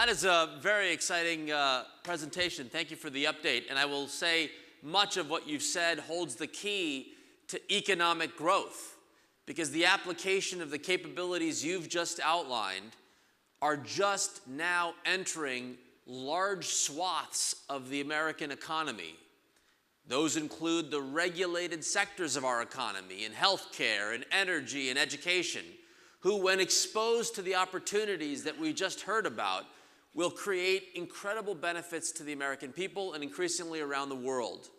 that is a very exciting presentation. Thank you for the update. And I will say much of what you've said holds the key to economic growth, because the application of the capabilities you've just outlined are just now entering large swaths of the American economy. Those include the regulated sectors of our economy in healthcare and energy and education, who, when exposed to the opportunities that we just heard about, will create incredible benefits to the American people and increasingly around the world.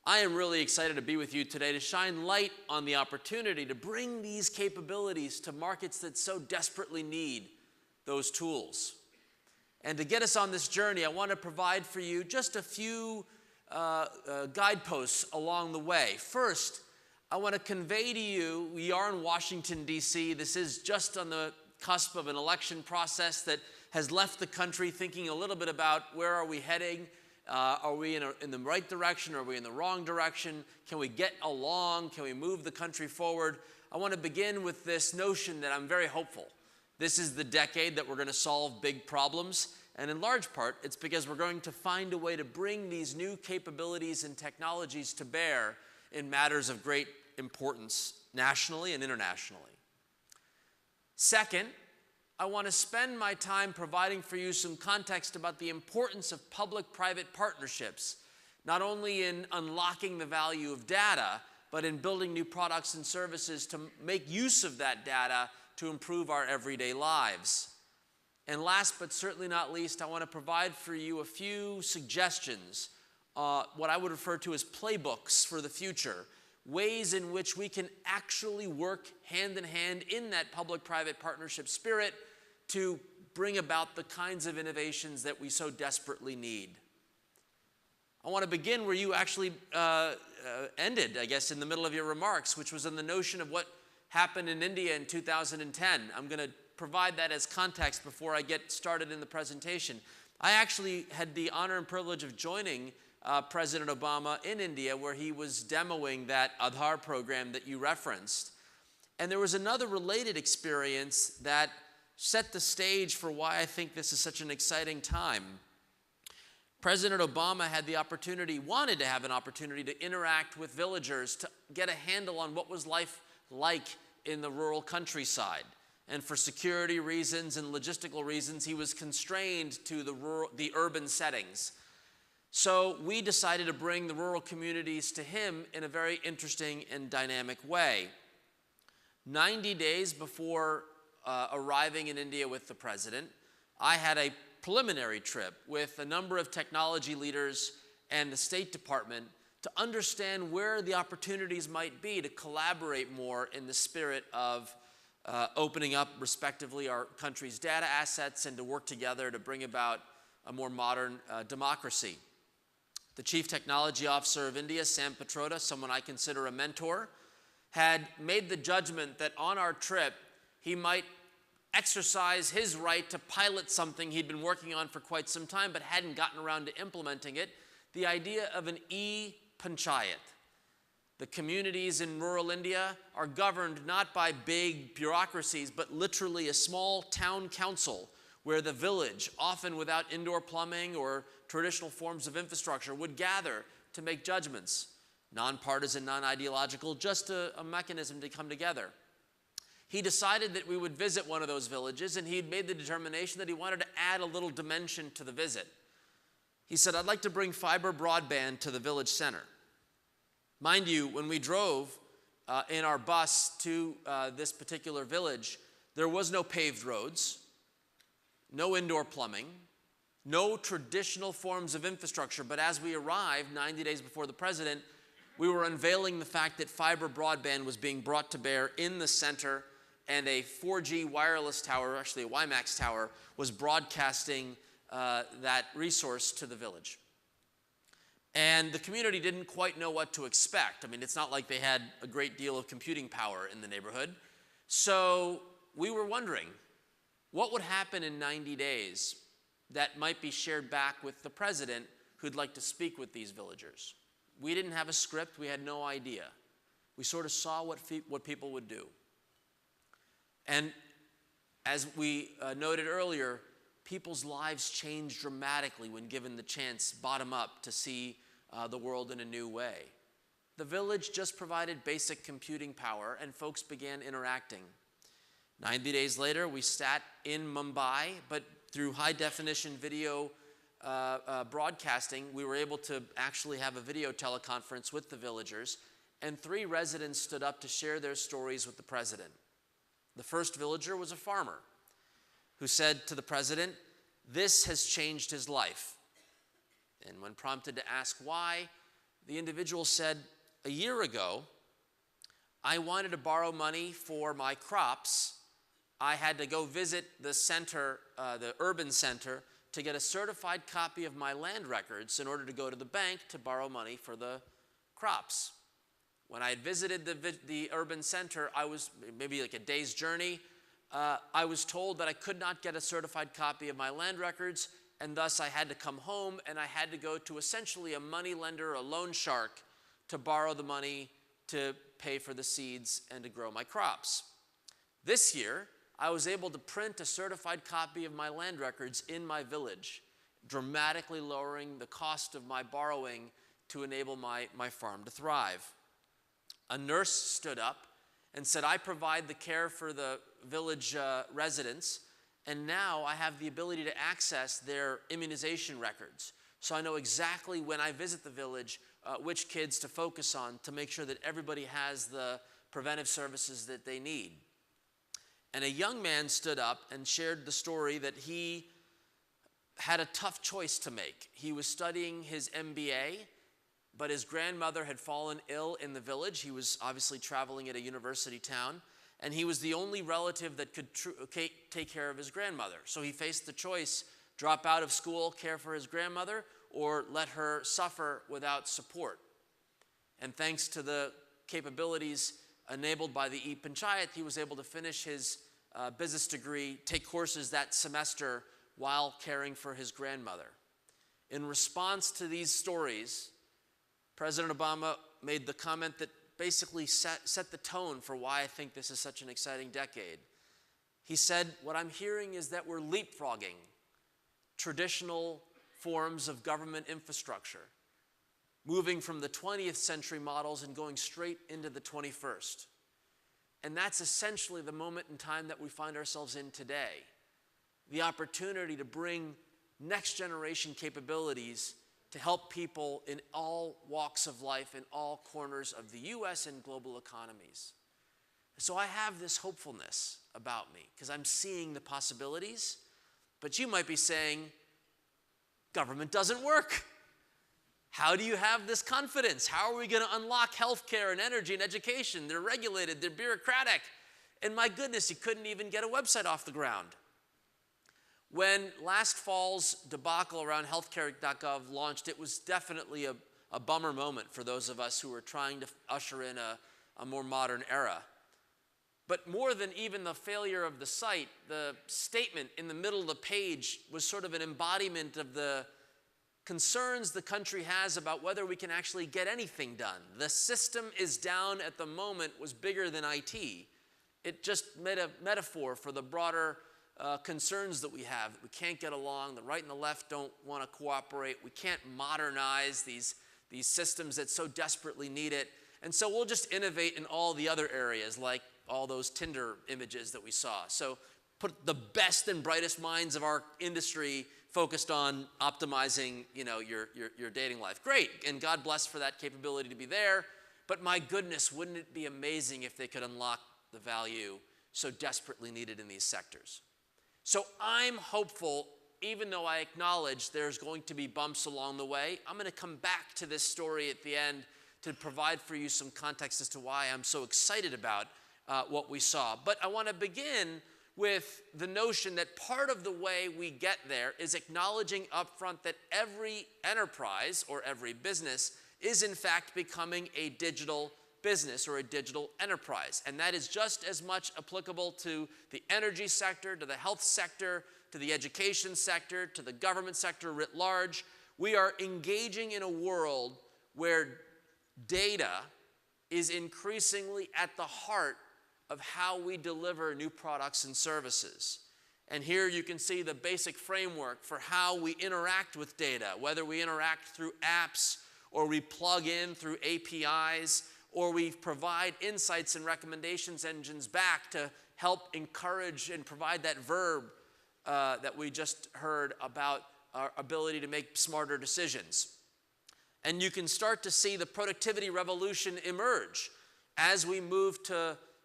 I am really excited to be with you today to shine light on the opportunity to bring these capabilities to markets that so desperately need those tools. And to get us on this journey, I want to provide for you just a few guideposts along the way. First, I want to convey to you, we are in Washington, D.C. This is just on the cusp of an election process that has left the country thinking a little bit about where are we heading. Are we in the right direction? Are we in the wrong direction? Can we get along? Can we move the country forward? I want to begin with this notion that I'm very hopeful. This is the decade that we're going to solve big problems. And in large part, it's because we're going to find a way to bring these new capabilities and technologies to bear in matters of great importance nationally and internationally. Second, I want to spend my time providing for you some context about the importance of public-private partnerships, not only in unlocking the value of data, but in building new products and services to make use of that data to improve our everyday lives. And last but certainly not least, I want to provide for you a few suggestions, what I would refer to as playbooks for the future, ways in which we can actually work hand in hand in that public-private partnership spirit to bring about the kinds of innovations that we so desperately need. I want to begin where you actually ended, I guess, in the middle of your remarks, which was on the notion of what happened in India in 2010. I'm going to provide that as context before I get started in the presentation. I actually had the honor and privilege of joining President Obama in India, where he was demoing that Aadhaar program that you referenced. And there was another related experience that set the stage for why I think this is such an exciting time. President Obama had the opportunity, wanted to have an opportunity to interact with villagers to get a handle on what was life like in the rural countryside. And for security reasons and logistical reasons, he was constrained to the urban settings. So we decided to bring the rural communities to him in a very interesting and dynamic way. 90 days before arriving in India with the president, I had a preliminary trip with a number of technology leaders and the State Department to understand where the opportunities might be to collaborate more in the spirit of opening up, respectively, our country's data assets and to work together to bring about a more modern democracy. The Chief Technology Officer of India, Sam Pitroda, someone I consider a mentor, had made the judgment that on our trip, he might exercise his right to pilot something he'd been working on for quite some time but hadn't gotten around to implementing it, the idea of an e-panchayat. The communities in rural India are governed not by big bureaucracies, but literally a small town council where the village, often without indoor plumbing or traditional forms of infrastructure, would gather to make judgments. Nonpartisan, non-ideological, just a mechanism to come together. He decided that we would visit one of those villages, and he'd made the determination that he wanted to add a little dimension to the visit. He said, "I'd like to bring fiber broadband to the village center." Mind you, when we drove in our bus to this particular village, there was no paved roads, no indoor plumbing, no traditional forms of infrastructure. But as we arrived 90 days before the president, we were unveiling the fact that fiber broadband was being brought to bear in the center, and a 4G wireless tower, actually a WiMAX tower, was broadcasting that resource to the village. And the community didn't quite know what to expect. I mean, it's not like they had a great deal of computing power in the neighborhood. So we were wondering, what would happen in 90 days that might be shared back with the president who'd like to speak with these villagers? We didn't have a script. We had no idea. We sort of saw what people would do. And as we noted earlier, people's lives change dramatically when given the chance, bottom up, to see the world in a new way. The village just provided basic computing power, and folks began interacting. 90 days later, we sat in Mumbai, but through high-definition video broadcasting, we were able to actually have a video teleconference with the villagers, and 3 residents stood up to share their stories with the president. The first villager was a farmer who said to the president, "This has changed his life." And when prompted to ask why, the individual said, "A year ago, I wanted to borrow money for my crops. I had to go visit the center, the urban center, to get a certified copy of my land records in order to go to the bank to borrow money for the crops. When I had visited the urban center, I was maybe like a day's journey. I was told that I could not get a certified copy of my land records, and thus I had to come home and I had to go to essentially a money lender, a loan shark, to borrow the money to pay for the seeds and to grow my crops. This year, I was able to print a certified copy of my land records in my village, dramatically lowering the cost of my borrowing to enable my farm to thrive." A nurse stood up and said, "I provide the care for the village residents, and now I have the ability to access their immunization records. So I know exactly when I visit the village which kids to focus on to make sure that everybody has the preventive services that they need." And a young man stood up and shared the story that he had a tough choice to make. He was studying his MBA, but his grandmother had fallen ill in the village. He was obviously traveling at a university town, and he was the only relative that could take care of his grandmother. So he faced the choice: drop out of school, care for his grandmother, or let her suffer without support. And thanks to the capabilities enabled by the e-Panchayat, he was able to finish his business degree, take courses that semester while caring for his grandmother. In response to these stories, President Obama made the comment that basically set the tone for why I think this is such an exciting decade. He said, "What I'm hearing is that we're leapfrogging traditional forms of government infrastructure, moving from the 20th century models and going straight into the 21st. And that's essentially the moment in time that we find ourselves in today. The opportunity to bring next generation capabilities to help people in all walks of life, in all corners of the US and global economies." So I have this hopefulness about me because I'm seeing the possibilities, but you might be saying, government doesn't work. How do you have this confidence? How are we going to unlock healthcare and energy and education? They're regulated, they're bureaucratic. And my goodness, you couldn't even get a website off the ground. When last fall's debacle around HealthcareGov launched, it was definitely a bummer moment for those of us who were trying to usher in a more modern era. But more than even the failure of the site, the statement in the middle of the page was sort of an embodiment of the concerns the country has about whether we can actually get anything done. The system is down at the moment was bigger than IT. It just made a metaphor for the broader concerns that we have. We can't get along. The right and the left don't want to cooperate. We can't modernize these systems that so desperately need it. And so we'll just innovate in all the other areas, like all those Tinder images that we saw. So put the best and brightest minds of our industry focused on optimizing, your dating life. Great, and God bless for that capability to be there. But my goodness, wouldn't it be amazing if they could unlock the value so desperately needed in these sectors? So I'm hopeful, even though I acknowledge there's going to be bumps along the way. I'm going to come back to this story at the end to provide for you some context as to why I'm so excited about what we saw. But I want to begin with the notion that part of the way we get there is acknowledging upfront that every enterprise or every business is in fact becoming a digital business or a digital enterprise. And that is just as much applicable to the energy sector, to the health sector, to the education sector, to the government sector writ large. We are engaging in a world where data is increasingly at the heart of how we deliver new products and services. And here you can see the basic framework for how we interact with data, whether we interact through apps or we plug in through APIs or we provide insights and recommendations engines back to help encourage and provide that verb that we just heard about our ability to make smarter decisions. And you can start to see the productivity revolution emerge. As we move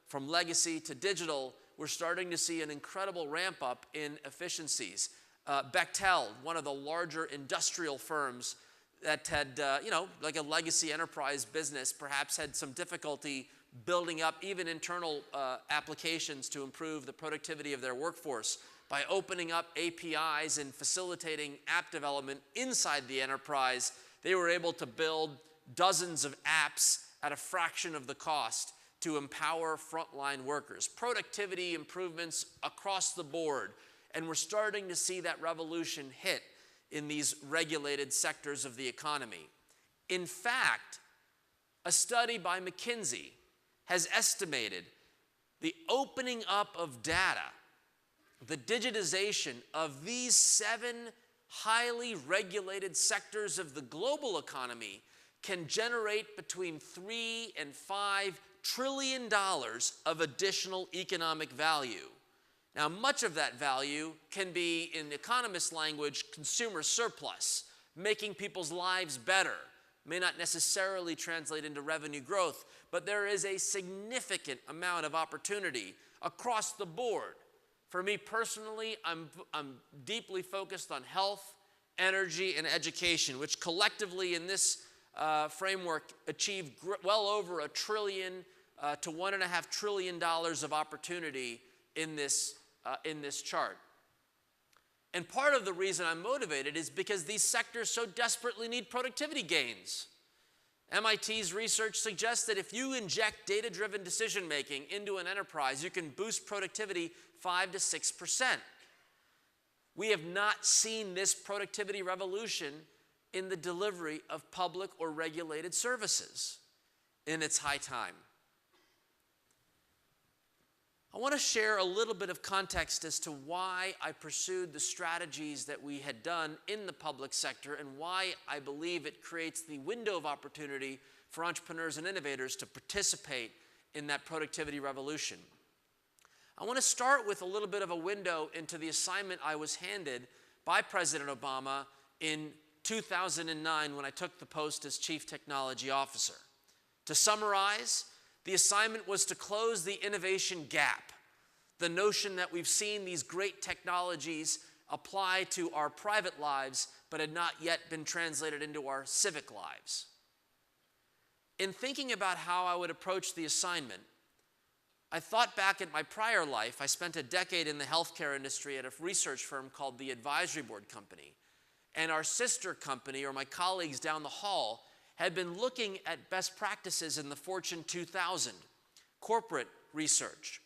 from legacy to digital, we're starting to see an incredible ramp up in efficiencies. Bechtel, one of the larger industrial firms that had, like a legacy enterprise business, perhaps had some difficulty building up even internal applications to improve the productivity of their workforce. By opening up APIs and facilitating app development inside the enterprise, they were able to build dozens of apps at a fraction of the cost to empower frontline workers. Productivity improvements across the board. And we're starting to see that revolution hit in these regulated sectors of the economy. In fact, a study by McKinsey has estimated the opening up of data, the digitization of these 7 highly regulated sectors of the global economy can generate between $3 and $5 trillion of additional economic value. Now, much of that value can be, in economist language, consumer surplus, making people's lives better. May not necessarily translate into revenue growth, but there is a significant amount of opportunity across the board. For me personally, I'm deeply focused on health, energy, and education, which collectively in this framework achieve well over $1 trillion to $1.5 trillion of opportunity in this chart. And part of the reason I'm motivated is because these sectors so desperately need productivity gains. MIT's research suggests that if you inject data-driven decision-making into an enterprise, you can boost productivity 5 to 6%. We have not seen this productivity revolution in the delivery of public or regulated services, and it's high time. I want to share a little bit of context as to why I pursued the strategies that we had done in the public sector and why I believe it creates the window of opportunity for entrepreneurs and innovators to participate in that productivity revolution. I want to start with a little bit of a window into the assignment I was handed by President Obama in 2009 when I took the post as Chief Technology Officer. To summarize, the assignment was to close the innovation gap, the notion that we've seen these great technologies apply to our private lives but had not yet been translated into our civic lives. In thinking about how I would approach the assignment, I thought back at my prior life. I spent a decade in the healthcare industry at a research firm called the Advisory Board Company. And our sister company, or my colleagues down the hall, had been looking at best practices in the Fortune 2000, corporate research.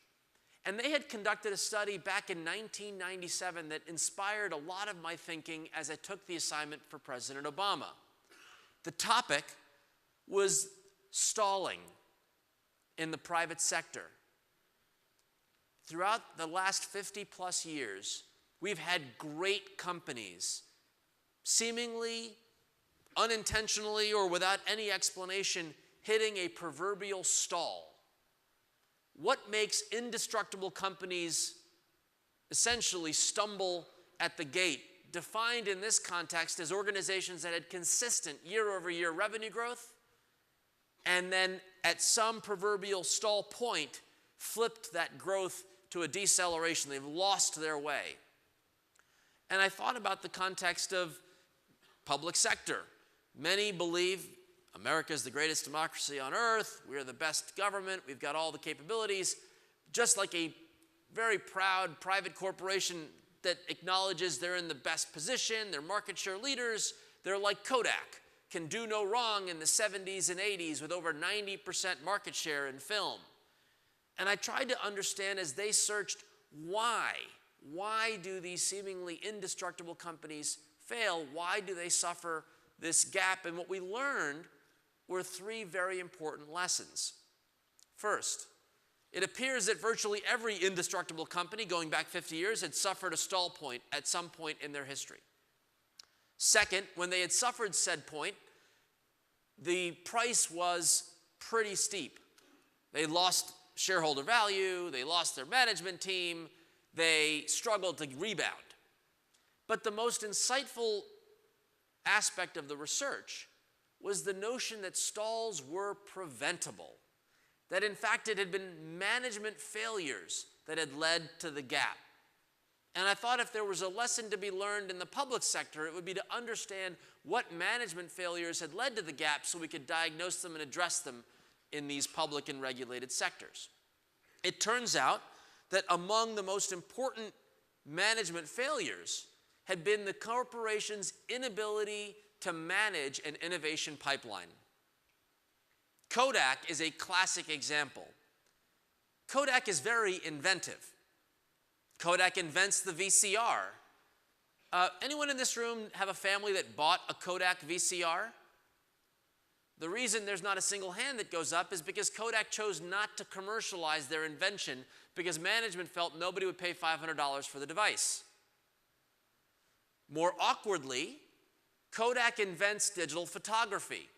And they had conducted a study back in 1997 that inspired a lot of my thinking as I took the assignment for President Obama. The topic was stalling in the private sector. Throughout the last 50 plus years, we've had great companies, seemingly unintentionally or without any explanation, hitting a proverbial stall. What makes indestructible companies essentially stumble at the gate, defined in this context as organizations that had consistent year-over-year revenue growth, and then at some proverbial stall point, flipped that growth to a deceleration. They've lost their way. And I thought about the context of public sector. Many believe America is the greatest democracy on earth. We're the best government. We've got all the capabilities. Just like a very proud private corporation that acknowledges they're in the best position, they're market share leaders, they're like Kodak, can do no wrong in the 70s and 80s with over 90% market share in film. And I tried to understand as they searched why. Why do these seemingly indestructible companies fail? Why do they suffer this gap? And what we learned were 3 very important lessons. First, it appears that virtually every indestructible company going back 50 years had suffered a stall point at some point in their history. Second, when they had suffered said point, the price was pretty steep. They lost shareholder value, they lost their management team, they struggled to rebound. But the most insightful aspect of the research was the notion that stalls were preventable, that in fact it had been management failures that had led to the gap. And I thought if there was a lesson to be learned in the public sector, it would be to understand what management failures had led to the gap so we could diagnose them and address them in these public and regulated sectors. It turns out that among the most important management failures had been the corporation's inability to manage an innovation pipeline. Kodak is a classic example. Kodak is very inventive. Kodak invents the VCR. Anyone in this room have a family that bought a Kodak VCR? The reason there's not a single hand that goes up is because Kodak chose not to commercialize their invention because management felt nobody would pay $500 for the device. More awkwardly, Kodak invents digital photography.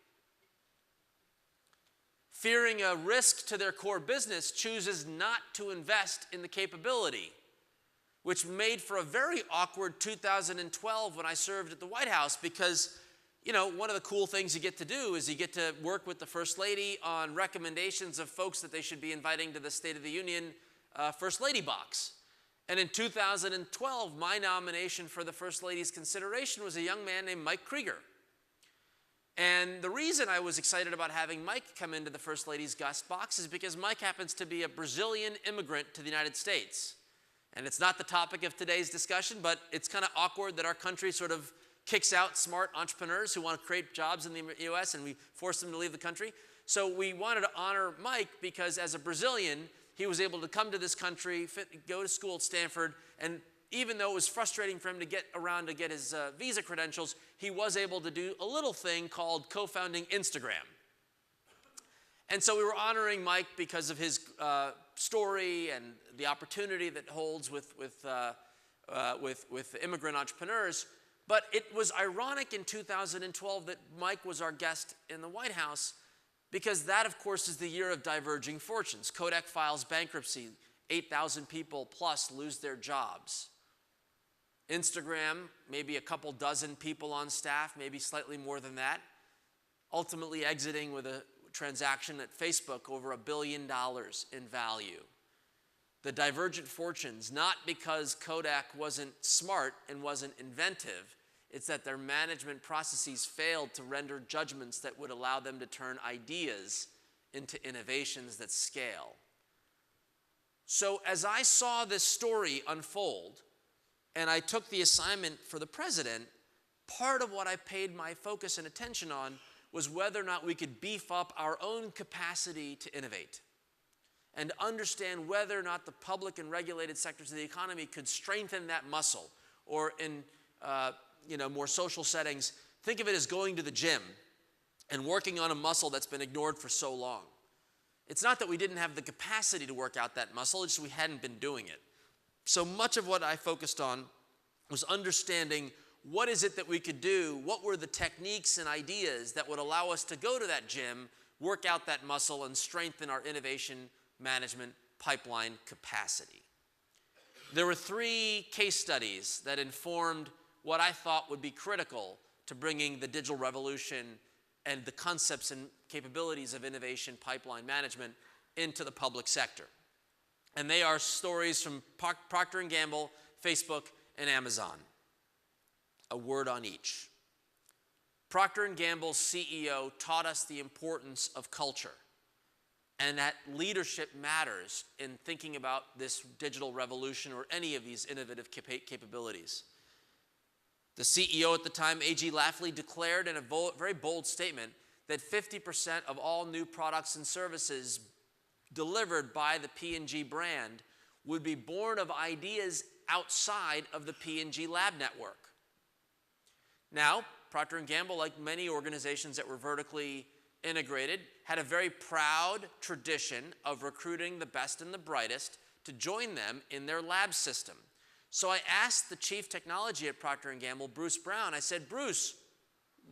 Fearing a risk to their core business, chooses not to invest in the capability, which made for a very awkward 2012 when I served at the White House because, you know, one of the cool things you get to do is you get to work with the First Lady on recommendations of folks that they should be inviting to the State of the Union First Lady box. And in 2012, my nomination for the First Lady's consideration was a young man named Mike Krieger. And the reason I was excited about having Mike come into the First Lady's guest box is because Mike happens to be a Brazilian immigrant to the United States. And it's not the topic of today's discussion, but it's kind of awkward that our country sort of kicks out smart entrepreneurs who want to create jobs in the U.S. and we force them to leave the country. So we wanted to honor Mike because as a Brazilian, he was able to come to this country, go to school at Stanford, and even though it was frustrating for him to get around to get his visa credentials, he was able to do a little thing called co-founding Instagram. And so we were honoring Mike because of his story and the opportunity that holds with immigrant entrepreneurs. But it was ironic in 2012 that Mike was our guest in the White House because that, of course, is the year of diverging fortunes. Kodak files bankruptcy. 8,000 people plus lose their jobs. Instagram, maybe a couple dozen people on staff, maybe slightly more than that, ultimately exiting with a transaction at Facebook over $1 billion in value. The divergent fortunes, not because Kodak wasn't smart and wasn't inventive, it's that their management processes failed to render judgments that would allow them to turn ideas into innovations that scale. So as I saw this story unfold, and I took the assignment for the president, part of what I paid my focus and attention on was whether or not we could beef up our own capacity to innovate and understand whether or not the public and regulated sectors of the economy could strengthen that muscle, or in more social settings, think of it as going to the gym and working on a muscle that's been ignored for so long. It's not that we didn't have the capacity to work out that muscle, it's just we hadn't been doing it. So much of what I focused on was understanding what is it that we could do, what were the techniques and ideas that would allow us to go to that gym, work out that muscle, and strengthen our innovation management pipeline capacity. There were 3 case studies that informed what I thought would be critical to bringing the digital revolution and the concepts and capabilities of innovation pipeline management into the public sector. And they are stories from Procter & Gamble, Facebook, and Amazon. A word on each. Procter & Gamble's CEO taught us the importance of culture and that leadership matters in thinking about this digital revolution or any of these innovative capabilities. The CEO at the time, A.G. Lafley, declared in a very bold statement that 50% of all new products and services delivered by the P&G brand would be born of ideas outside of the P&G lab network. Now, Procter & Gamble, like many organizations that were vertically integrated had a very proud tradition of recruiting the best and the brightest to join them in their lab system. So I asked the chief technology at Procter & Gamble, Bruce Brown, I said, Bruce,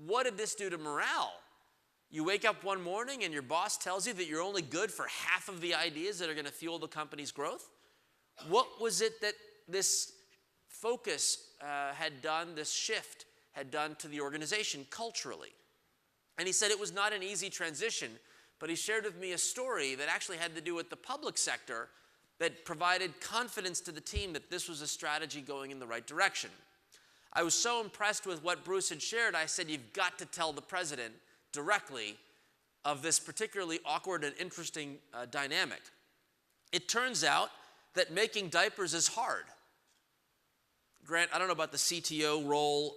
what did this do to morale? You wake up one morning and your boss tells you that you're only good for half of the ideas that are going to fuel the company's growth? What was it that this focus had done, this shift had done to the organization culturally? And he said it was not an easy transition, but he shared with me a story that actually had to do with the public sector that provided confidence to the team that this was a strategy going in the right direction. I was so impressed with what Bruce had shared, I said, you've got to tell the president directly of this particularly awkward and interesting dynamic. It turns out that making diapers is hard. Grant, I don't know about the CTO role,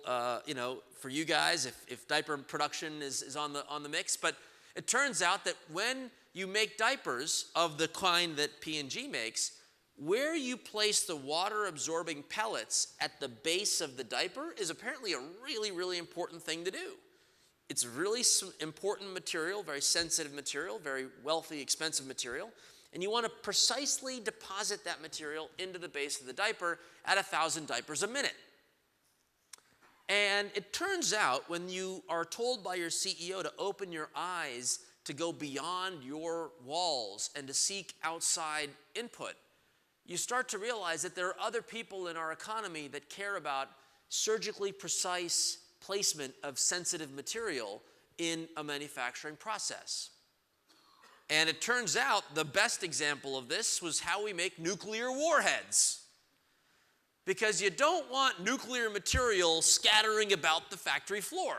for you guys, if diaper production is on the mix, but it turns out that when you make diapers of the kind that P&G makes, where you place the water-absorbing pellets at the base of the diaper is apparently a really, really important thing to do. It's really important material, very sensitive material, very wealthy, expensive material, and you want to precisely deposit that material into the base of the diaper at 1,000 diapers a minute. And it turns out when you are told by your CEO to open your eyes to go beyond your walls and to seek outside input, you start to realize that there are other people in our economy that care about surgically precise placement of sensitive material in a manufacturing process. And it turns out the best example of this was how we make nuclear warheads. Because you don't want nuclear material scattering about the factory floor.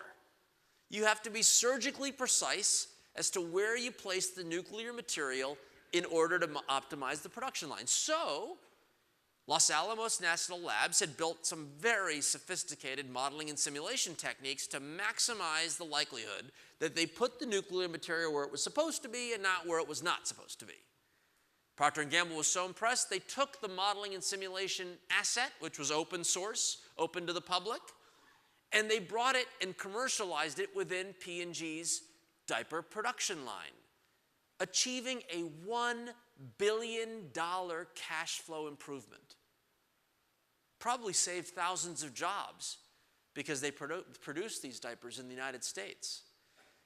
You have to be surgically precise as to where you place the nuclear material in order to optimize the production line. So, Los Alamos National Labs had built some very sophisticated modeling and simulation techniques to maximize the likelihood that they put the nuclear material where it was supposed to be and not where it was not supposed to be. Procter & Gamble was so impressed, they took the modeling and simulation asset, which was open source, open to the public, and they brought it and commercialized it within P&G's diaper production line, achieving a $1 billion cash flow improvement. Probably saved thousands of jobs because they produced these diapers in the United States.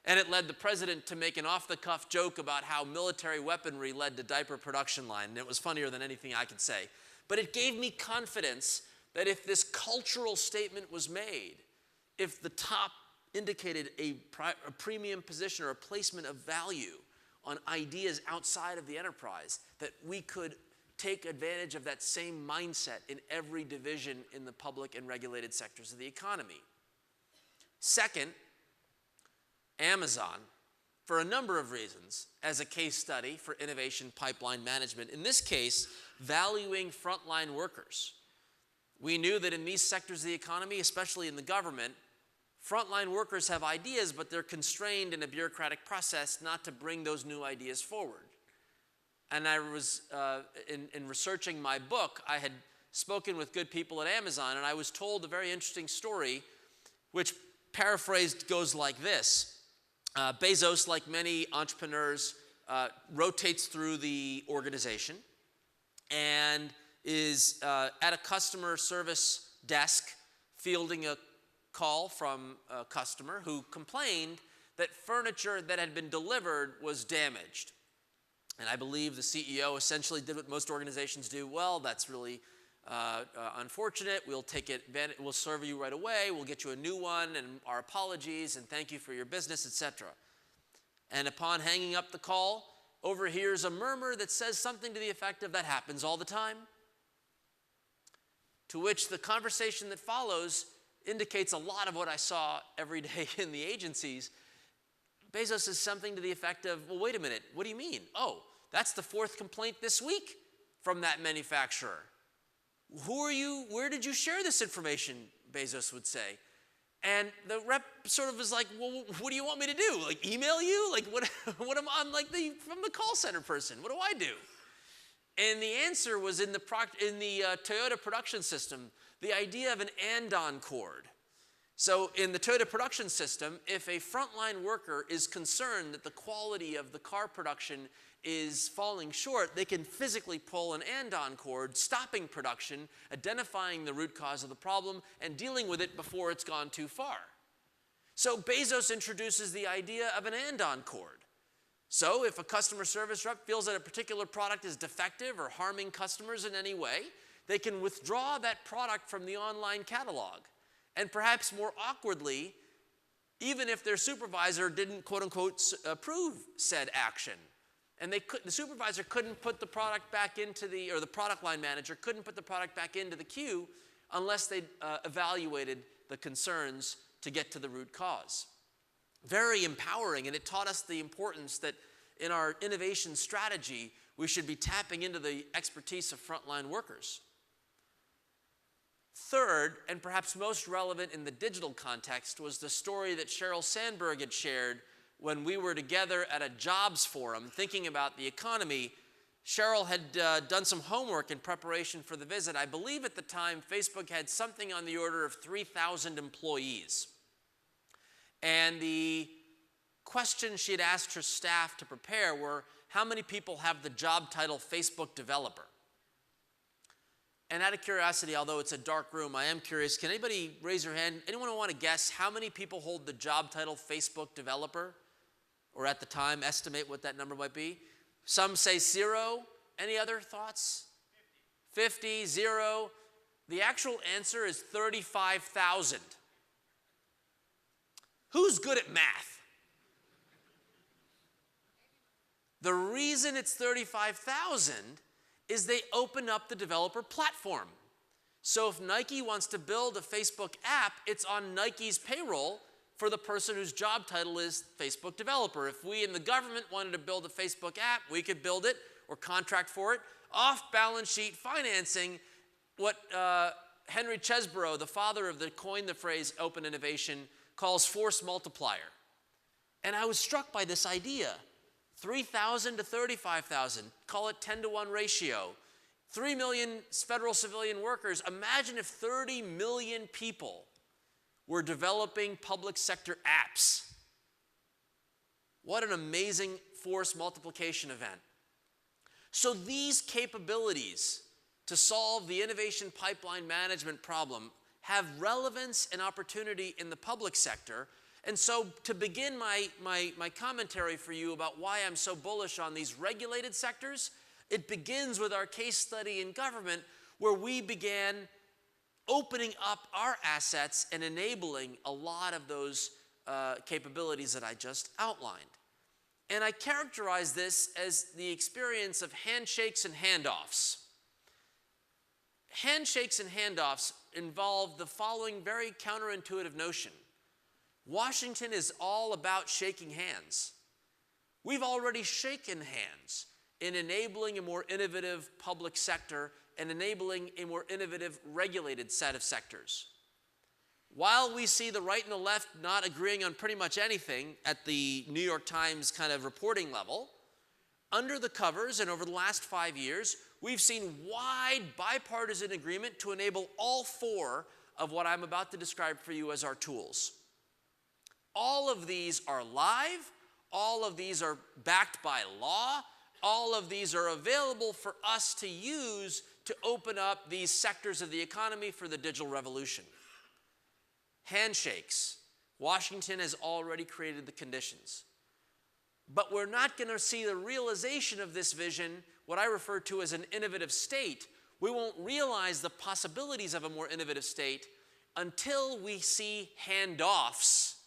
And it led the president to make an off-the-cuff joke about how military weaponry led to diaper production line. And it was funnier than anything I could say. But it gave me confidence that if this cultural statement was made, if the top indicated a premium position or a placement of value on ideas outside of the enterprise, that we could take advantage of that same mindset in every division in the public and regulated sectors of the economy. Second, Amazon, for a number of reasons, as a case study for innovation pipeline management, in this case, valuing frontline workers. We knew that in these sectors of the economy, especially in the government, frontline workers have ideas, but they're constrained in a bureaucratic process not to bring those new ideas forward. And I was, in researching my book, I had spoken with good people at Amazon, and I was told a very interesting story, which paraphrased goes like this. Bezos, like many entrepreneurs, rotates through the organization and is at a customer service desk fielding a call from a customer who complained that furniture that had been delivered was damaged. And I believe the CEO essentially did what most organizations do. Well, that's really unfortunate. We'll take it, we'll serve you right away. We'll get you a new one, and our apologies, and thank you for your business, etc. And upon hanging up the call, overhears a murmur that says something to the effect of, that happens all the time. To which the conversation that follows indicates a lot of what I saw every day in the agencies. Bezos says something to the effect of, well, wait a minute, what do you mean? Oh, that's the 4th complaint this week from that manufacturer. Who are you? Where did you share this information? Bezos would say. And the rep sort of was like, well, what do you want me to do? Like, email you? Like, what am I, like from the call center person? What do I do? And the answer was in the Toyota production system, the idea of an andon cord. So in the Toyota production system, if a frontline worker is concerned that the quality of the car production is falling short, they can physically pull an andon cord, stopping production, identifying the root cause of the problem, and dealing with it before it's gone too far. So Bezos introduces the idea of an andon cord. So if a customer service rep feels that a particular product is defective or harming customers in any way, they can withdraw that product from the online catalog. And perhaps more awkwardly, even if their supervisor didn't, quote unquote, approve said action. And the supervisor couldn't put the product back into or the product line manager couldn't put the product back into the queue unless they evaluated the concerns to get to the root cause. Very empowering, and it taught us the importance that in our innovation strategy, we should be tapping into the expertise of frontline workers. Third, and perhaps most relevant in the digital context, was the story that Sheryl Sandberg had shared when we were together at a jobs forum thinking about the economy. Sheryl had done some homework in preparation for the visit. I believe at the time Facebook had something on the order of 3,000 employees. And the questions she had asked her staff to prepare were, how many people have the job title Facebook developer? And out of curiosity, although it's a dark room, I am curious, can anybody raise their hand? Anyone want to guess how many people hold the job title Facebook developer? Or at the time, estimate what that number might be? Some say 0. Any other thoughts? 50, 0. The actual answer is 35,000. Who's good at math? The reason it's 35,000 is they open up the developer platform. So if Nike wants to build a Facebook app, it's on Nike's payroll for the person whose job title is Facebook developer. If we in the government wanted to build a Facebook app, we could build it or contract for it. Off-balance sheet financing, what Henry Chesbrough, the father of coined the phrase open innovation, calls force multiplier. And I was struck by this idea. 3,000 to 35,000, call it 10-to-1 ratio. 3 million federal civilian workers. Imagine if 30 million people were developing public sector apps. What an amazing force multiplication event. So these capabilities to solve the innovation pipeline management problem have relevance and opportunity in the public sector. And so to begin my commentary for you about why I'm so bullish on these regulated sectors, it begins with our case study in government where we began opening up our assets and enabling a lot of those capabilities that I just outlined. And I characterize this as the experience of handshakes and handoffs. Handshakes and handoffs involve the following very counterintuitive notion. Washington is all about shaking hands. We've already shaken hands in enabling a more innovative public sector and enabling a more innovative regulated set of sectors. While we see the right and the left not agreeing on pretty much anything at the New York Times kind of reporting level, under the covers and over the last 5 years, we've seen wide bipartisan agreement to enable all 4 of what I'm about to describe for you as our tools. All of these are live, all of these are backed by law, all of these are available for us to use to open up these sectors of the economy for the digital revolution. Handshakes. Washington has already created the conditions. But we're not going to see the realization of this vision, what I refer to as an innovative state. We won't realize the possibilities of a more innovative state until we see handoffs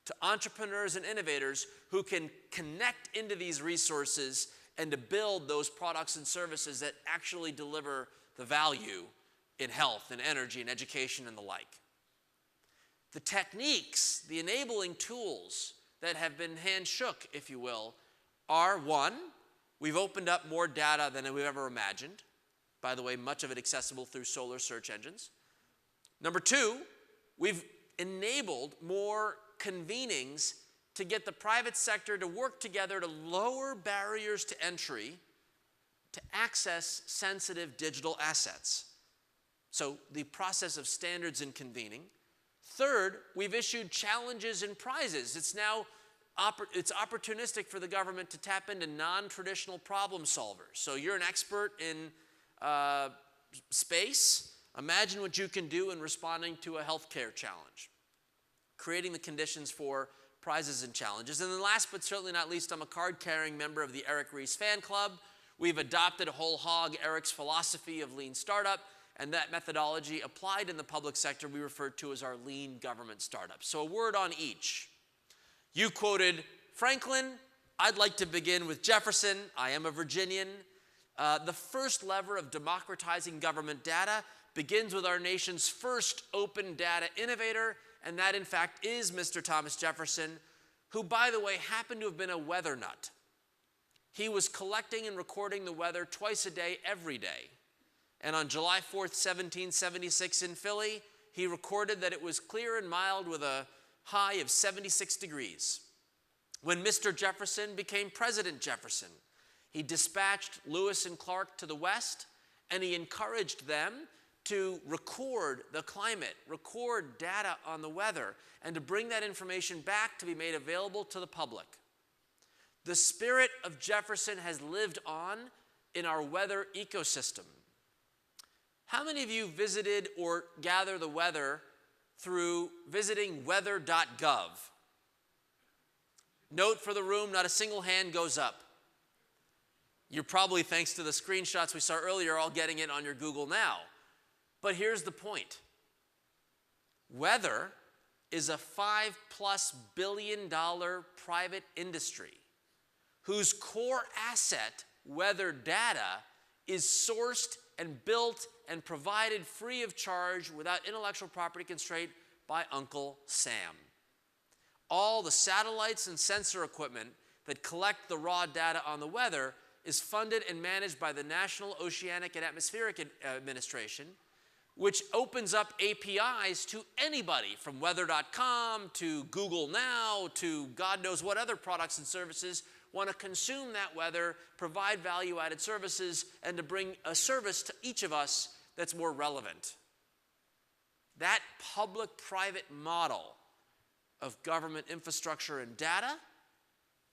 to entrepreneurs and innovators who can connect into these resources and to build those products and services that actually deliver the value in health and energy and education and the like. The techniques, the enabling tools that have been handshook, if you will, are 1, we've opened up more data than we've ever imagined. By the way, much of it accessible through Solar search engines. Number 2, we've enabled more convenings to get the private sector to work together to lower barriers to entry to access sensitive digital assets. So the process of standards and convening. Third, we've issued challenges and prizes. It's now it's opportunistic for the government to tap into non-traditional problem solvers. So you're an expert in space. Imagine what you can do in responding to a healthcare challenge, creating the conditions for prizes and challenges. And then last but certainly not least, I'm a card-carrying member of the Eric Ries fan club. We've adopted whole hog Eric's philosophy of lean startup, and that methodology applied in the public sector we refer to as our lean government startup. So a word on each. You quoted Franklin. I'd like to begin with Jefferson. I am a Virginian. The first lever of democratizing government data begins with our nation's first open data innovator, and that in fact is Mr. Thomas Jefferson, who by the way happened to have been a weather nut. He was collecting and recording the weather twice a day, every day. And on July 4th, 1776 in Philly, he recorded that it was clear and mild with a high of 76 degrees. When Mr. Jefferson became President Jefferson, he dispatched Lewis and Clark to the west, and he encouraged them to record the climate, record data on the weather, and to bring that information back to be made available to the public. The spirit of Jefferson has lived on in our weather ecosystem. How many of you visited or gather the weather through visiting weather.gov? Note for the room, not a single hand goes up. You're probably, thanks to the screenshots we saw earlier, all getting it on your Google now. But here's the point. Weather is a $5+ billion private industry whose core asset, weather data, is sourced and built and provided free of charge without intellectual property constraint by Uncle Sam. All the satellites and sensor equipment that collect the raw data on the weather is funded and managed by the National Oceanic and Atmospheric Administration, which opens up APIs to anybody from weather.com to Google Now to God knows what other products and services want to consume that weather, provide value-added services, and to bring a service to each of us that's more relevant. That public-private model of government infrastructure and data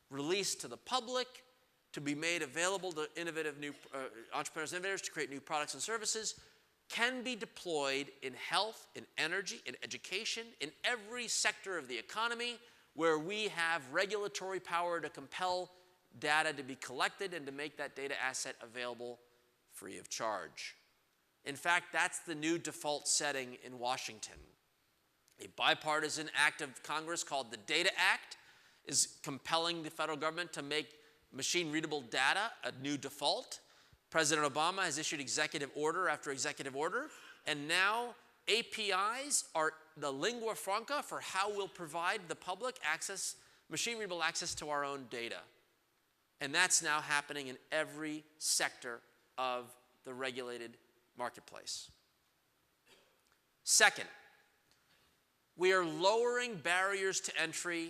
released to the public to be made available to innovative new entrepreneurs and innovators to create new products and services can be deployed in health, in energy, in education, in every sector of the economy where we have regulatory power to compel data to be collected and to make that data asset available free of charge. In fact, that's the new default setting in Washington. A bipartisan act of Congress called the Data Act is compelling the federal government to make machine-readable data a new default. President Obama has issued executive order after executive order, and now APIs are the lingua franca for how we'll provide the public access, machine-readable access to our own data. And that's now happening in every sector of the regulated marketplace. Second, we are lowering barriers to entry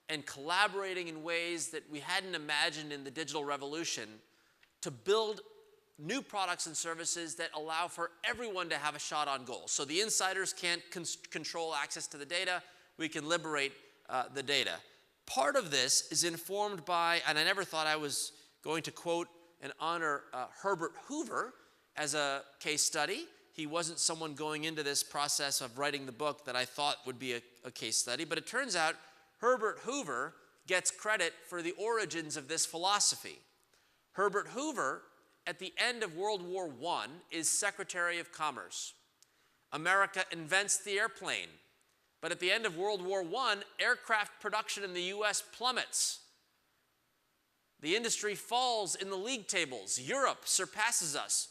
and collaborating in ways that we hadn't imagined in the digital revolution to build new products and services that allow for everyone to have a shot on goal. So the insiders can't control access to the data. We can liberate the data. Part of this is informed by, and I never thought I was going to quote and honor Herbert Hoover as a case study. He wasn't someone going into this process of writing the book that I thought would be a case study, but it turns out Herbert Hoover gets credit for the origins of this philosophy. Herbert Hoover, at the end of World War I, is Secretary of Commerce. America invents the airplane, but at the end of World War I, aircraft production in the US plummets. The industry falls in the league tables. Europe surpasses us.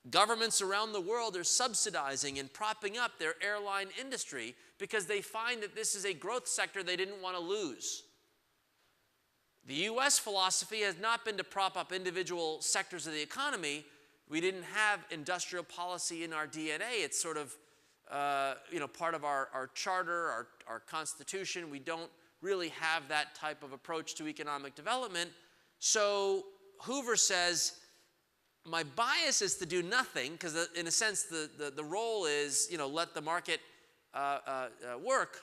Governments around the world are subsidizing and propping up their airline industry because they find that this is a growth sector they didn't want to lose. The US philosophy has not been to prop up individual sectors of the economy. We didn't have industrial policy in our DNA. It's sort of part of our charter, our constitution. We don't really have that type of approach to economic development. So Hoover says, my bias is to do nothing, because in a sense the role is, let the market work.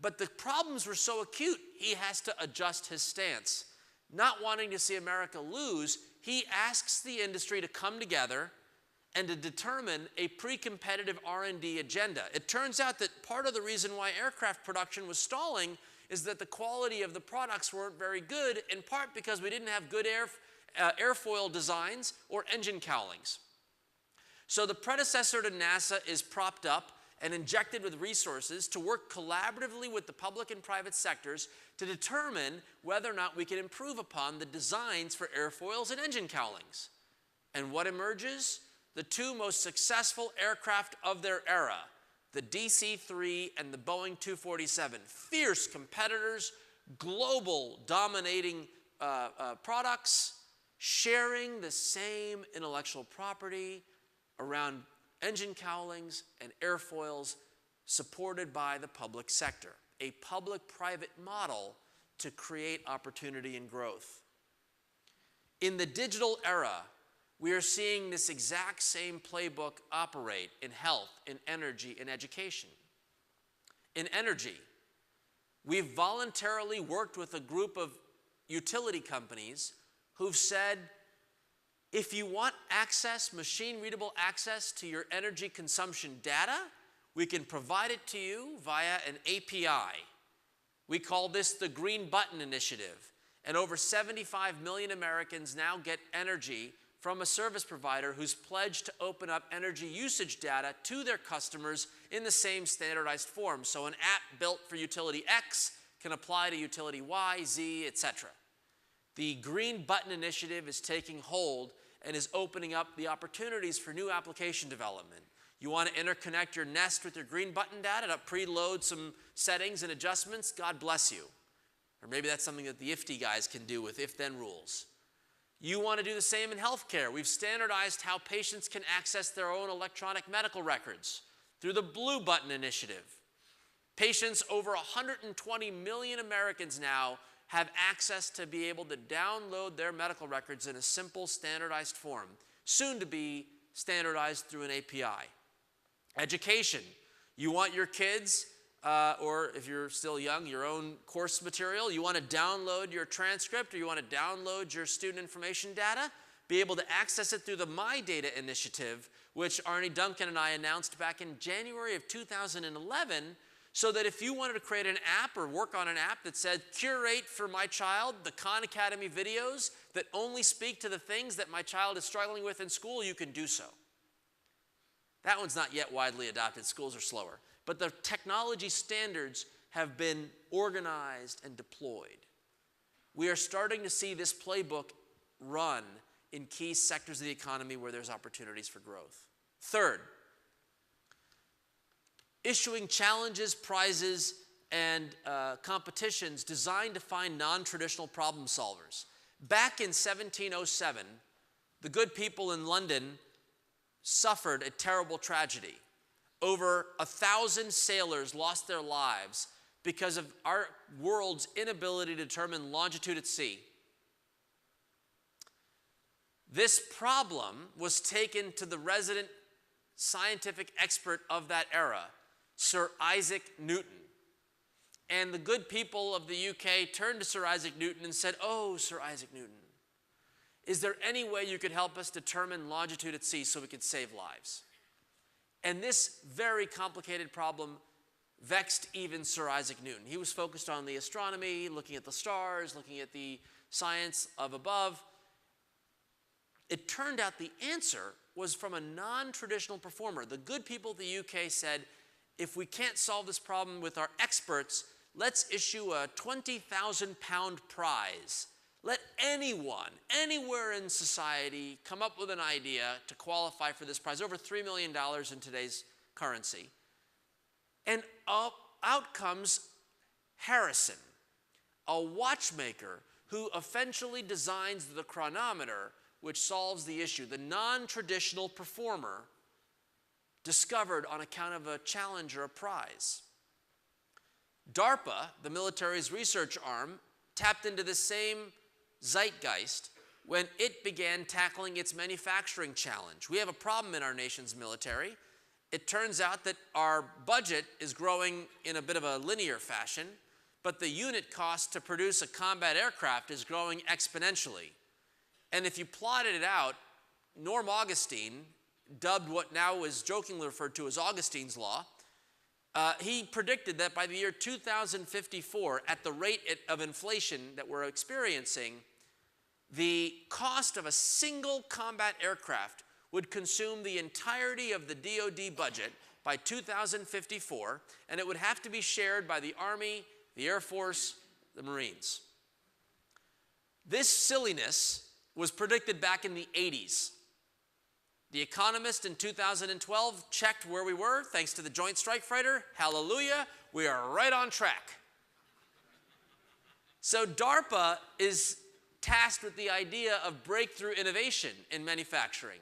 But the problems were so acute, he has to adjust his stance. Not wanting to see America lose, he asks the industry to come together and to determine a pre-competitive R&D agenda. It turns out that part of the reason why aircraft production was stalling is that the quality of the products weren't very good, in part because we didn't have good airfoil designs or engine cowlings. So the predecessor to NASA is propped up and injected with resources to work collaboratively with the public and private sectors to determine whether or not we can improve upon the designs for airfoils and engine cowlings. And what emerges? The two most successful aircraft of their era, the DC-3 and the Boeing 247, fierce competitors, global dominating products, sharing the same intellectual property around engine cowlings and airfoils, supported by the public sector. A public-private model to create opportunity and growth. In the digital era, we are seeing this exact same playbook operate in health, in energy, in education. In energy, we've voluntarily worked with a group of utility companies who've said, if you want access, machine-readable access to your energy consumption data, we can provide it to you via an API. We call this the Green Button Initiative. And over 75 million Americans now get energy from a service provider who's pledged to open up energy usage data to their customers in the same standardized form. So an app built for utility X can apply to utility Y, Z, etc. The Green Button Initiative is taking hold and is opening up the opportunities for new application development. You want to interconnect your Nest with your Green Button data to preload some settings and adjustments? God bless you. Or maybe that's something that the IFTY guys can do with if-then rules. You want to do the same in healthcare. We've standardized how patients can access their own electronic medical records through the Blue Button Initiative. Patients, over 120 million Americans now, have access to be able to download their medical records in a simple standardized form, soon to be standardized through an API. Education. You want your kids, or if you're still young, your own course material. You want to download your transcript, or you want to download your student information data, be able to access it through the My Data initiative, which Arnie Duncan and I announced back in January of 2011, so that if you wanted to create an app or work on an app that said, curate for my child the Khan Academy videos that only speak to the things that my child is struggling with in school, you can do so. That one's not yet widely adopted. Schools are slower. But the technology standards have been organized and deployed. We are starting to see this playbook run in key sectors of the economy where there's opportunities for growth. Third, issuing challenges, prizes, and competitions designed to find non-traditional problem solvers. Back in 1707, the good people in London suffered a terrible tragedy. Over 1,000 sailors lost their lives because of our world's inability to determine longitude at sea. This problem was taken to the resident scientific expert of that era, Sir Isaac Newton. And the good people of the UK turned to Sir Isaac Newton and said, "Oh, Sir Isaac Newton, is there any way you could help us determine longitude at sea so we could save lives?" And this very complicated problem vexed even Sir Isaac Newton. He was focused on the astronomy, looking at the stars, looking at the science of above. It turned out the answer was from a non-traditional performer. The good people of the UK said, if we can't solve this problem with our experts, let's issue a 20,000-pound prize. Let anyone, anywhere in society, come up with an idea to qualify for this prize, over $3 million in today's currency. And out comes Harrison, a watchmaker who eventually designs the chronometer, which solves the issue. The non-traditional performer discovered on account of a challenge or a prize. DARPA, the military's research arm, tapped into the same zeitgeist when it began tackling its manufacturing challenge. We have a problem in our nation's military, it turns out that our budget is growing in a bit of a linear fashion, but the unit cost to produce a combat aircraft is growing exponentially. And if you plotted it out, Norm Augustine, dubbed what now is jokingly referred to as Augustine's Law, he predicted that by the year 2054, at the rate of inflation that we're experiencing, the cost of a single combat aircraft would consume the entirety of the DoD budget by 2054, and it would have to be shared by the Army, the Air Force, the Marines. This silliness was predicted back in the 80s. The Economist in 2012 checked where we were, thanks to the Joint Strike Fighter. Hallelujah, we are right on track. So DARPA is tasked with the idea of breakthrough innovation in manufacturing.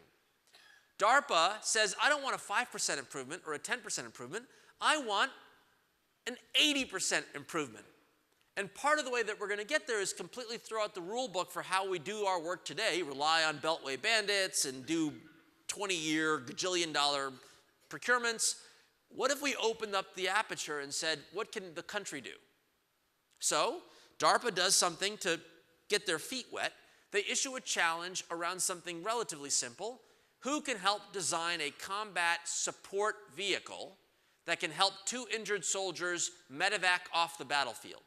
DARPA says, I don't want a 5% improvement or a 10% improvement. I want an 80% improvement. And part of the way that we're going to get there is completely throw out the rule book for how we do our work today, rely on Beltway bandits and do 20-year, gajillion-dollar procurements. What if we opened up the aperture and said, what can the country do? So DARPA does something to get their feet wet. They issue a challenge around something relatively simple. Who can help design a combat support vehicle that can help 2 injured soldiers medevac off the battlefield?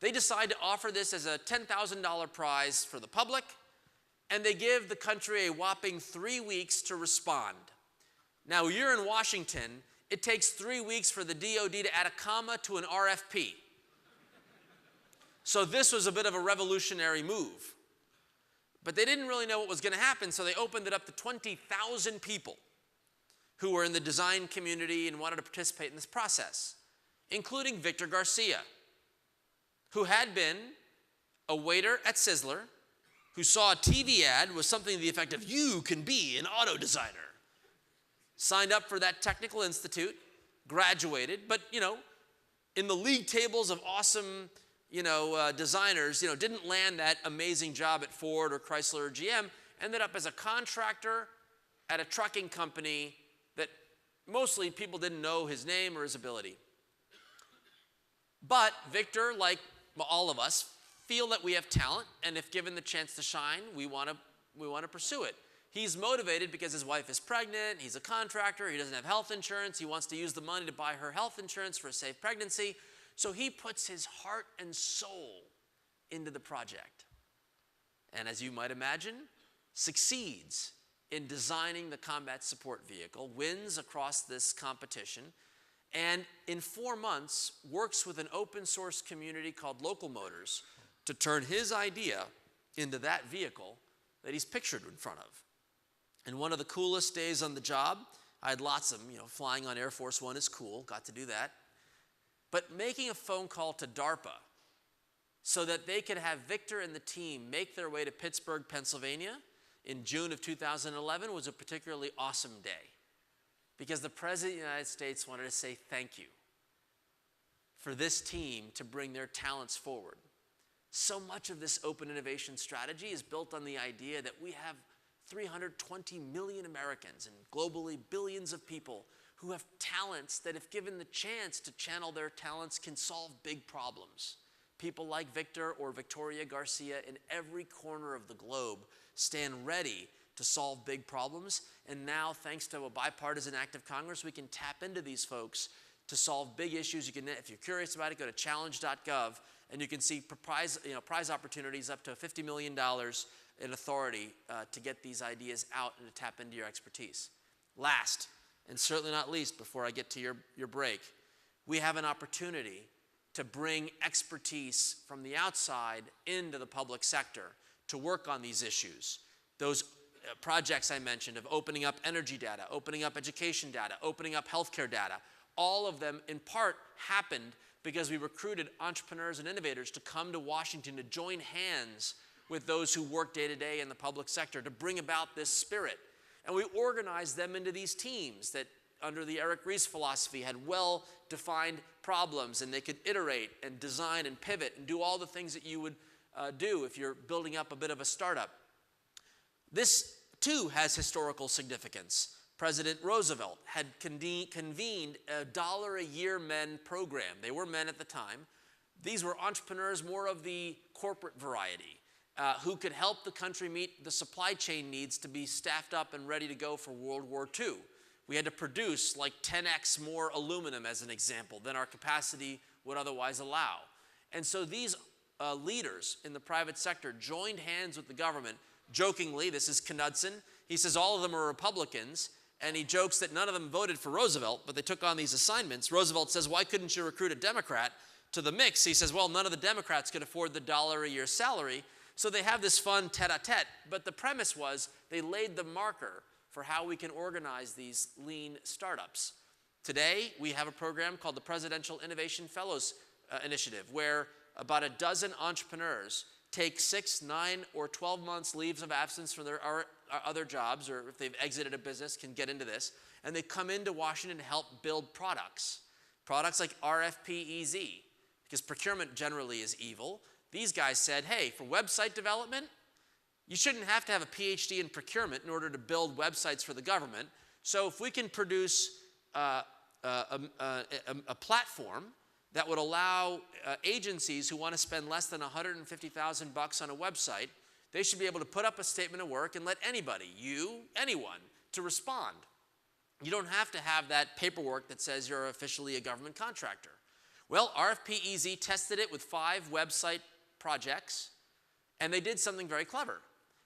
They decide to offer this as a $10,000 prize for the public, and they give the country a whopping 3 weeks to respond. Now, you're in Washington. It takes 3 weeks for the DoD to add a comma to an RFP. So this was a bit of a revolutionary move. But they didn't really know what was going to happen, so they opened it up to 20,000 people who were in the design community and wanted to participate in this process, including Victor Garcia, who had been a waiter at Sizzler, who saw a TV ad with something to the effect of, you can be an auto designer. Signed up for that technical institute, graduated, but, in the league tables of awesome, designers, didn't land that amazing job at Ford or Chrysler or GM, ended up as a contractor at a trucking company that mostly people didn't know his name or his ability. But Victor, like all of us, feel that we have talent, and if given the chance to shine, we want to pursue it. He's motivated because his wife is pregnant, he's a contractor, he doesn't have health insurance, he wants to use the money to buy her health insurance for a safe pregnancy, so he puts his heart and soul into the project. And as you might imagine, succeeds in designing the combat support vehicle, wins across this competition, and in 4 months works with an open source community called Local Motors to turn his idea into that vehicle that he's pictured in front of. And one of the coolest days on the job, I had lots of them, flying on Air Force One is cool, got to do that. But making a phone call to DARPA so that they could have Victor and the team make their way to Pittsburgh, Pennsylvania in June of 2011 was a particularly awesome day, because the President of the United States wanted to say thank you for this team to bring their talents forward. So much of this open innovation strategy is built on the idea that we have 320 million Americans and globally billions of people who have talents that, if given the chance to channel their talents, can solve big problems. People like Victor or Victoria Garcia in every corner of the globe stand ready to solve big problems. And now, thanks to a bipartisan act of Congress, we can tap into these folks to solve big issues. You can, if you're curious about it, go to challenge.gov, and you can see prize opportunities up to $50 million in authority to get these ideas out and to tap into your expertise. Last, and certainly not least, before I get to your break, we have an opportunity to bring expertise from the outside into the public sector to work on these issues. Those projects I mentioned of opening up energy data, opening up education data, opening up healthcare data, all of them in part happened because we recruited entrepreneurs and innovators to come to Washington to join hands with those who work day to day in the public sector to bring about this spirit. And we organized them into these teams that, under the Eric Ries philosophy, had well-defined problems, and they could iterate and design and pivot and do all the things that you would do if you're building up a bit of a startup. This, too, has historical significance. President Roosevelt had convened a $1-a-year men program. They were men at the time. These were entrepreneurs, more of the corporate variety, who could help the country meet the supply chain needs to be staffed up and ready to go for World War II. We had to produce like 10x more aluminum, as an example, than our capacity would otherwise allow. And so these leaders in the private sector joined hands with the government. Jokingly, this is Knudsen, he says all of them are Republicans, and he jokes that none of them voted for Roosevelt, but they took on these assignments. Roosevelt says, why couldn't you recruit a Democrat to the mix? He says, well, none of the Democrats could afford the $1-a-year salary, so they have this fun tete-a-tete. But the premise was they laid the marker for how we can organize these lean startups. Today, we have a program called the Presidential Innovation Fellows Initiative, where about a dozen entrepreneurs take 6, 9, or 12 months leaves of absence from their other jobs, or if they've exited a business, can get into this, and they come into Washington to help build products. Products like RFP-EZ, because procurement generally is evil. These guys said, hey, for website development, you shouldn't have to have a PhD in procurement in order to build websites for the government. So if we can produce a platform that would allow agencies who want to spend less than $150,000 on a website, they should be able to put up a statement of work and let anybody, anyone, to respond. You don't have to have that paperwork that says you're officially a government contractor. Well, RFP-EZ tested it with 5 website projects, and they did something very clever.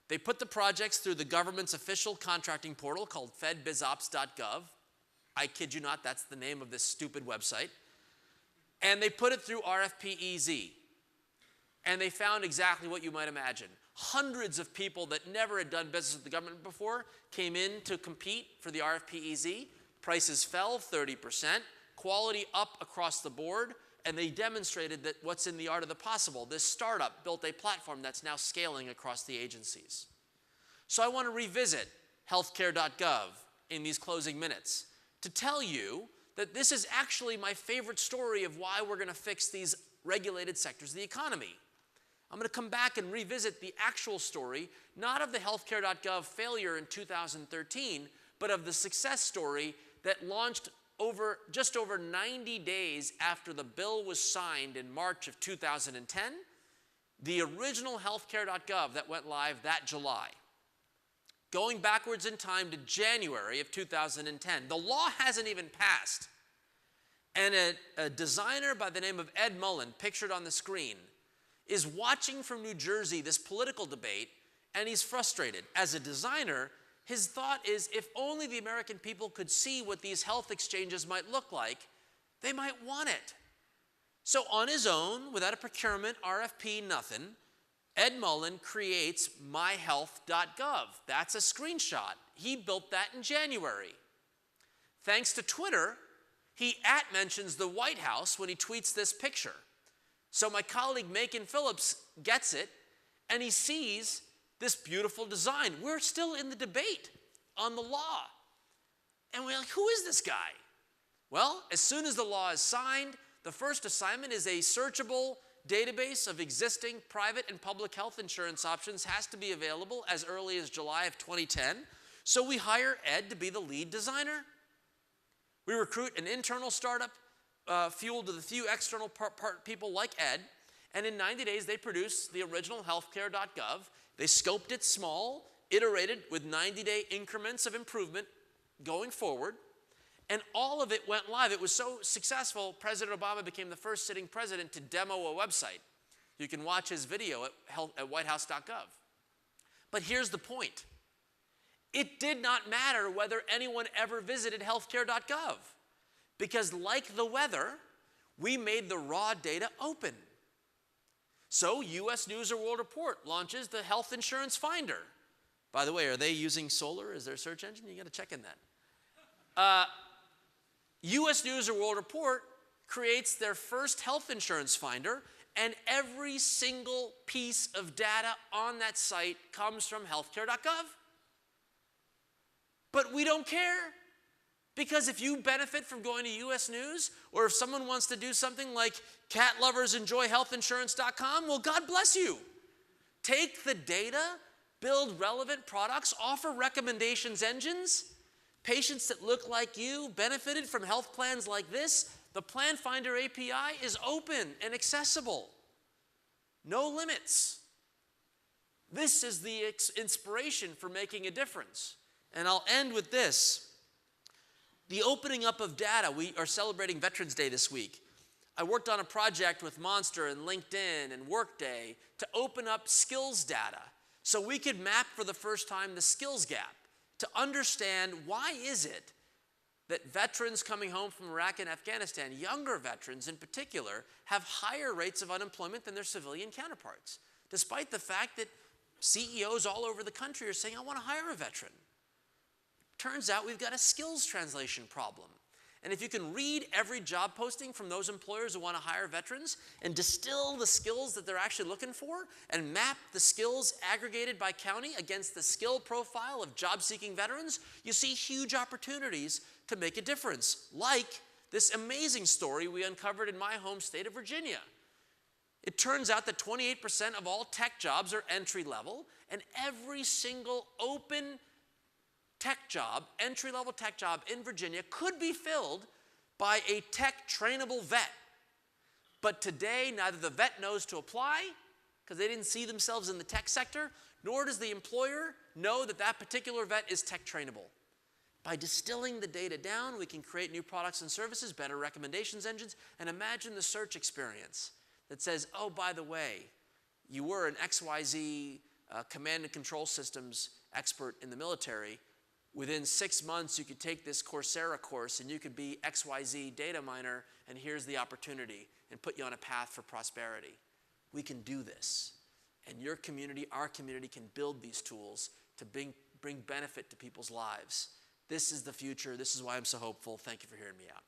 They put the projects through the government's official contracting portal called fedbizops.gov. I kid you not, that's the name of this stupid website. And they put it through RFP-EZ. And they found exactly what you might imagine. Hundreds of people that never had done business with the government before came in to compete for the RFP-EZ. Prices fell 30%, quality up across the board, and they demonstrated that what's in the art of the possible. This startup built a platform that's now scaling across the agencies. So I want to revisit HealthcareGov in these closing minutes to tell you that this is actually my favorite story of why we're going to fix these regulated sectors of the economy. I'm going to come back and revisit the actual story, not of the HealthcareGov failure in 2013, but of the success story that launched just over 90 days after the bill was signed in March of 2010, the original HealthcareGov that went live that July. Going backwards in time to January of 2010. The law hasn't even passed. And a designer by the name of Ed Mullen, pictured on the screen, is watching from New Jersey this political debate, and he's frustrated. As a designer, his thought is, if only the American people could see what these health exchanges might look like, they might want it. So on his own, without a procurement, RFP, nothing, Ed Mullen creates myhealth.gov. That's a screenshot. He built that in January. Thanks to Twitter, he mentions the White House when he tweets this picture. So my colleague Macon Phillips gets it, and he sees this beautiful design. We're still in the debate on the law. And we're like, who is this guy? Well, as soon as the law is signed, the first assignment is a searchable database of existing private and public health insurance options has to be available as early as July of 2010. So we hire Ed to be the lead designer. We recruit an internal startup fueled with a few external people like Ed. And in 90 days, they produced the original HealthcareGov. They scoped it small, iterated with 90-day increments of improvement going forward. And all of it went live. It was so successful, President Obama became the first sitting president to demo a website. You can watch his video at whitehouse.gov. But here's the point. It did not matter whether anyone ever visited healthcare.gov, because like the weather, we made the raw data open. So US News or World Report launches the Health Insurance Finder. By the way, are they using Solar as their search engine? You got to check in that. US News or World Report creates their first health insurance finder, and every single piece of data on that site comes from healthcare.gov. But we don't care, because if you benefit from going to US News, or if someone wants to do something like catloversenjoyhealthinsurance.com, well, God bless you. Take the data, build relevant products, offer recommendations engines. Patients that look like you benefited from health plans like this. The Plan Finder API is open and accessible. No limits. This is the inspiration for making a difference. And I'll end with this. The opening up of data. We are celebrating Veterans Day this week. I worked on a project with Monster and LinkedIn and Workday to open up skills data so we could map for the first time the skills gap, to understand why is it that veterans coming home from Iraq and Afghanistan, younger veterans in particular, have higher rates of unemployment than their civilian counterparts, despite the fact that CEOs all over the country are saying, I want to hire a veteran. Turns out we've got a skills translation problem. And if you can read every job posting from those employers who want to hire veterans and distill the skills that they're actually looking for and map the skills aggregated by county against the skill profile of job-seeking veterans, you see huge opportunities to make a difference, like this amazing story we uncovered in my home state of Virginia. It turns out that 28% of all tech jobs are entry level, and every single open tech job, entry-level tech job in Virginia could be filled by a tech trainable vet. But today, neither the vet knows to apply because they didn't see themselves in the tech sector, nor does the employer know that that particular vet is tech trainable. By distilling the data down, we can create new products and services, better recommendations engines, and imagine the search experience that says, oh, by the way, you were an XYZ command and control systems expert in the military. Within 6 months, you could take this Coursera course and you could be XYZ data miner, and here's the opportunity, and put you on a path for prosperity. We can do this. And your community, our community, can build these tools to bring benefit to people's lives. This is the future. This is why I'm so hopeful. Thank you for hearing me out.